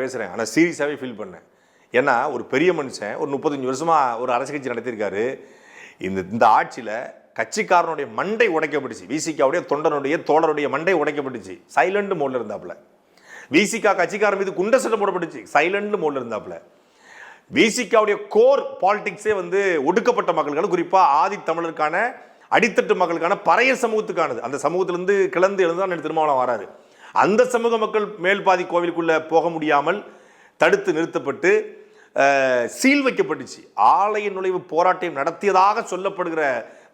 பேசுகிறேன். ஆனால் சீரியஸாகவே ஃபீல் பண்ணேன். ஏன்னா ஒரு பெரிய மனுஷன் ஒரு 35 வருஷமாக ஒரு அரசு கட்சி நடத்தியிருக்காரு. இந்த ஆட்சியில் கட்சிக்காரனுடைய மண்டை உடைக்கப்பட்டுச்சு. விசிகாவுடைய தொண்டனுடைய தோழருடைய மண்டை உடைக்கப்பட்டுச்சு. சைலண்ட் மோடில் இருந்தாப்புல. விசிகா கட்சிக்காரன் மீது குண்ட சட்டம் போடப்பட்டுச்சு. சைலண்ட் மோடில் இருந்தாப்புல. விசிகாவுடைய கோர் பாலிடிக்ஸே ஒடுக்கப்பட்ட மக்களுக்கான, குறிப்பாக ஆதி தமிழருக்கான, அடித்தட்டு மக்களுக்கான, பறைய சமூகத்துக்கானது. அந்த சமூகத்திலிருந்து கிளந்து எழுந்து திருமாவளவன் வராரு. அந்த சமூக மக்கள் மேல்பாதி கோவிலுக்குள்ள போக முடியாமல் தடுத்து நிறுத்தப்பட்டு சீல் வைக்கப்பட்டுச்சு. ஆலய நுழைவு போராட்டம் நடத்தியதாக சொல்லப்படுகிற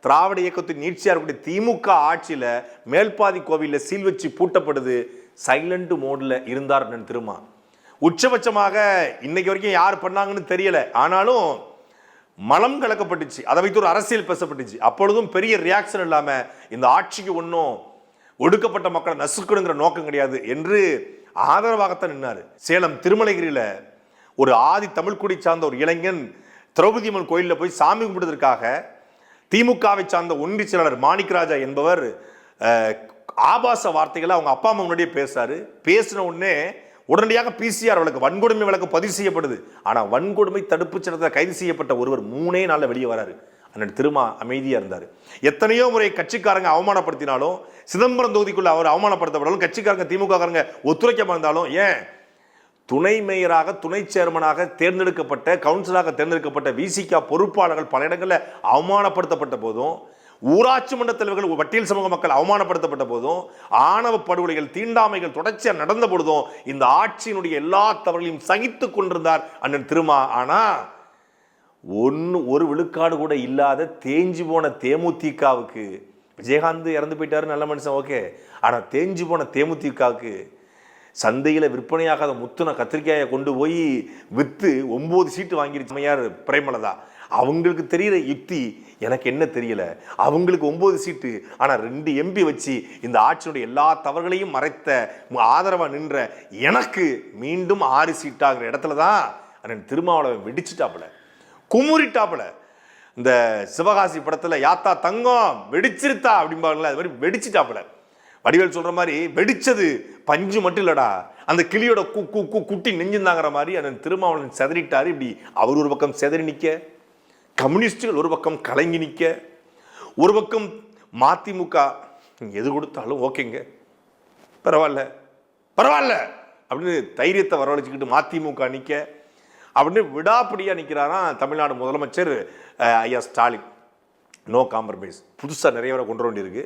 திராவிட இயக்கத்தின் நீட்சியா இருக்கக்கூடிய திமுக ஆட்சியில் மேல்பாதி கோவிலில் சீல் வச்சு பூட்டப்படுது. சைலண்ட் மோடில் இருந்தார் திருமா. உச்சபட்சமாக இன்னைக்கு வரைக்கும் யார் பண்ணாங்கன்னு தெரியல. ஆனாலும் மலம் கலக்கப்பட்டுச்சு. அதை வைத்து ஒரு அரசியல் பேசப்பட்டுச்சு. அப்பொழுதும் பெரிய ரியாக்ஷன் இல்லாம இந்த ஆட்சிக்கு ஒன்றும் ஒடுக்கப்பட்ட மக்களை நசுக்கணுங்கிற நோக்கம் கிடையாது என்று ஆதரவாகத்தான் நின்னாரு. சேலம் திருமலைகிரியில ஒரு ஆதி தமிழ்குடி சார்ந்த ஒரு இளைஞன் திரௌபதி அம்மன் கோயிலில் போய் சாமி கும்பிடுவதற்காக திமுகவை சார்ந்த ஒன்றிய செயலாளர் மாணிக்கராஜா என்பவர் ஆபாச வார்த்தைகளை அவங்க அப்பா அம்மா முன்னாடியே பேசுறாரு. பேசின உடனே உடனடியாக PCR வழக்கு, வன்கொடுமை வழக்கு பதிவு செய்யப்படுது. ஆனால் வன்கொடுமை தடுப்பு சட்டத்தில் கைது செய்யப்பட்ட ஒருவர் 3 நாளில் வெளியே வராரு. அண்ணன் திருமா அமைதியாக இருந்தார். எத்தனையோ முறை கட்சிக்காரங்க அவமானப்படுத்தினாலும், சிதம்பரம் தொகுதிக்குள்ள அவர் அவமானப்படுத்தப்பட்டாலும், கட்சிக்காரங்க திமுககாரங்க ஒத்துழைக்காம இருந்தாலும், ஏன் துணை மேயராக, துணை சேர்மனாக தேர்ந்தெடுக்கப்பட்ட, கவுன்சிலராக தேர்ந்தெடுக்கப்பட்ட விசிகா பொறுப்பாளர்கள் பல இடங்களில் அவமானப்படுத்தப்பட்ட போதும், ஊராட்சி மன்ற தலைவர்கள், பட்டியல் சமூக மக்கள் அவமானப்படுத்தப்பட்ட போதும், ஆணவ படுகொலைகள், தீண்டாமைகள் தொடர்ச்சியாக நடந்த பொழுதும் இந்த ஆட்சியினுடைய எல்லா தவறுகளையும் சகித்து கொண்டிருந்தார் அண்ணன் திருமா. ஆனா ஒரு விழுக்காடு கூட இல்லாத தேஞ்சு போன தேமுதிகவுக்கு, விஜயகாந்த் இறந்து போயிட்டாரு, நல்ல மனுஷன், ஓகே. ஆனா தேஞ்சு போன தேமுதிகவுக்கு சந்தையில் விற்பனையாகாத முத்துன கத்திரிக்காயை கொண்டு போய் விற்று 9 சீட்டு வாங்கிருச்சு அம்மையார் பிரேமலதா. அவங்களுக்கு தெரிகிற யுக்தி எனக்கு என்ன தெரியல. அவங்களுக்கு 9 சீட்டு, ஆனால் 2 MP வச்சு இந்த ஆட்சியினுடைய எல்லா தவறுகளையும் மறைத்த ஆதரவாக நின்ற எனக்கு மீண்டும் 6 சீட்டாகிற இடத்துல தான் அண்ணன் திருமாவளவன் வெடிச்சுட்டாப்புல, குமுறிட்டாப்புல. இந்த சிவகாசி படத்தில் யாத்தா தங்கம் வெடிச்சிருத்தா அப்படிம்பாங்களா, அது மாதிரி வெடிச்சுட்டாப்புல. வடிவேல் சொல்ற மாதிரி வெடிச்சது பஞ்சு மட்டும் இல்லடா, அந்த கிளியோட குட்டி நெஞ்சிருந்தாங்கிற மாதிரி அண்ணன் திருமாவளவன் செதறிட்டாரு. இப்படி அவர் ஒரு பக்கம் செதறி நிற்க, கம்யூனிஸ்டுகள் ஒரு பக்கம் கலங்கி நிற்க, ஒரு பக்கம் மதிமுக எது கொடுத்தாலும் ஓகேங்க, பரவாயில்ல பரவாயில்ல அப்படின்னு தைரியத்தை வரவழைச்சிக்கிட்டு மதிமுக நிற்க, அப்படின்னு விடாப்பிடியா நிற்கிறாராம் தமிழ்நாடு முதலமைச்சர் ஐயா ஸ்டாலின். No compromise. புதுசாக நிறைய பேரை கொண்டு வேண்டியிருக்கு.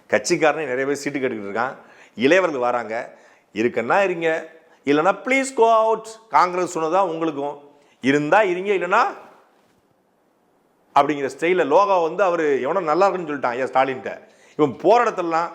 கட்சிக்காரனே நிறைய பேர் சீட்டு கேட்டுக்கிட்டு இருக்கான். இளையவர்கள் வராங்க, இருக்குன்னா இருங்க, இல்லைன்னா ப்ளீஸ் கோ அவுட். காங்கிரஸ் சொன்னதா உங்களுக்கும், இருந்தா இருங்க, இல்லைன்னா அப்படிங்கிற ஸ்டைலில் லோகா அவர் எவனோ நல்லா இருக்குன்னு சொல்லிட்டான் ஐயா ஸ்டாலின்கிட்ட. இவன் போகிற இடத்துலலாம்